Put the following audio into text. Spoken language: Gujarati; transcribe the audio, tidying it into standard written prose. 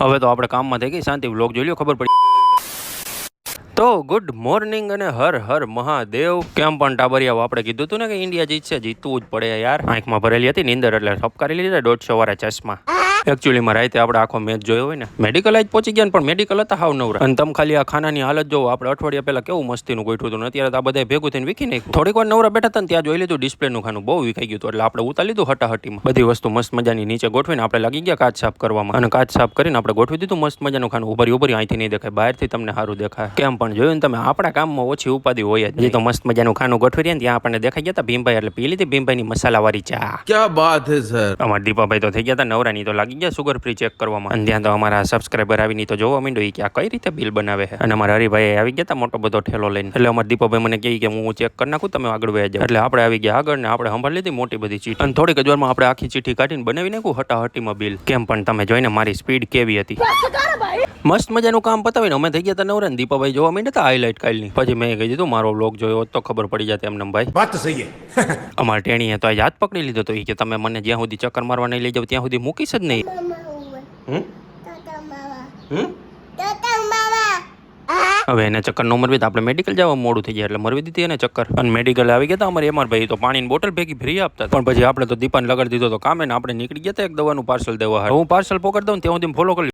હવે તો આપણે કામમાં થઈ ગઈ શાંતિ, વ્લોગ જોઈ લો ખબર પડી. તો ગુડ મોર્નિંગ અને હર હર મહાદેવ. કેમ પણ ટાબરિયાઓ, આપણે કીધું હતું ને કે ઇન્ડિયા જીતશે, જીતવું જ પડે યાર. આંખમાં ભરેલી હતી નીંદર એટલે ઠપકારી લીધા 150 વાળા ચશ્મા. એકચ્યુઅલીમાં રાતે આપણે આખો મેચ જોયો હોય ને, મેડિકલ જ પહોંચી ગયા પણ મેડિકલ હતા હાવ નવરા. અને તમે ખાલી આ ખાનાની હાલત જોવો, આપણે અઠવાડિયા પહેલા કેવું મસ્તીનું ગોઠવું હતું, અત્યારે આ બધા ભેગું થઈને વીખી નાખ્યું. થોડીક વાર નવરા બેઠા હતા ને ત્યાં જોઈ લીધું ડિસ્પ્લેનું ખાનું બહુ વિખાઈ ગયું હતું, એટલે આપણે ઉતારી લીધું હટાહટીમાં. બધી વસ્તુ મસ્ત મજાની નીચે ગોઠવીને આપણે લાગી ગયા કાચ સાફ કરવામાં, અને કાચ સાફ કરીને આપણે ગોઠવી દીધું મસ્ત મજાનું ખાનું. ઉભરી અહીંથી નહીં દેખાય, બહારથી તમને સારું દેખાય. કેમ પણ જોયું ને તમે, આપણા કામમાં ઓછી ઉપાધિ હોય જ. તો મસ્ત મજાનું ખાનું ગોઠવી રહ્યા ને ત્યાં આપણને દેખાઈ ગયા હતા ભીમભાઈ, એટલે પી લીધી ભીમભાઈની મસાલાવાળી ચા. ક્યાં બાત હે સર. અમારા દીપાભાઈ તો થઈ ગયા હતા નવરા, ની તો લાગી ગયા સુગર ફ્રી ચેક કરવામાં. અને ત્યાં તો અમારા સબસ્ક્રાઈબર આવીને તો જોવા માંડ્યો કે આ કઈ રીતે બિલ બનાવે છે. અને અમારા હરિભાઈ આવી ગયા હતા મોટો બધો ઠેલો લઈને, એટલે અમારા દીપાભાઈ મને કહે કે હું ચેક કરી નાખું, તમે આગળ વહી જાઓ. એટલે આપણે આવી ગયા આગળ ને આપણે સંભાળી લીધી મોટી બધી ચીઠી. અને થોડીક જ વારમાં આપણે આખી ચીઠી કાઢીને બનાવી નાખું હટાહટીમાં બિલ. કેમ પણ તમે જોઈને મારી સ્પીડ કેવી હતી. મસ્ત મજાનું કામ પતાવીને અમે થઈ ગયા હતા નવરા. દીપાભાઈ જોવા માંડ્યા હતા હાઈલાઇટ કાલની. પછી મેં કહી દીધું મારો વ્લોગ જોયો તો ખબર પડી જાય એમને ભાઈ. વાત તો સહી હે. અમારા ટેણીએ તો આજ હાથ પકડી લીધો તો કે તમે મને જ્યાં સુધી ચક્કર મારવા નહીં લઈ જાવ ત્યાં સુધી મૂકીશ જ નહીં. હવે એને ચક્કર ન મરવી તો આપણે મેડિકલ જવા મોડું થઈ જાય, એટલે મરવી દીધી એને ચક્કર. અને મેડિકલ આવી ગયા હતા અમારે એમાં ભાઈ તો પાણીની બોટલ ભેગી ફ્રી આપતા. પણ પછી આપણે તો દીપાને લગાડી દીધો તો કામે ને આપણે નીકળી ગયા હતા એક દવાનું પાર્સલ દેવા. હું પાર્સલ પકડી દઉં ત્યાં સુધી ફોલો કરી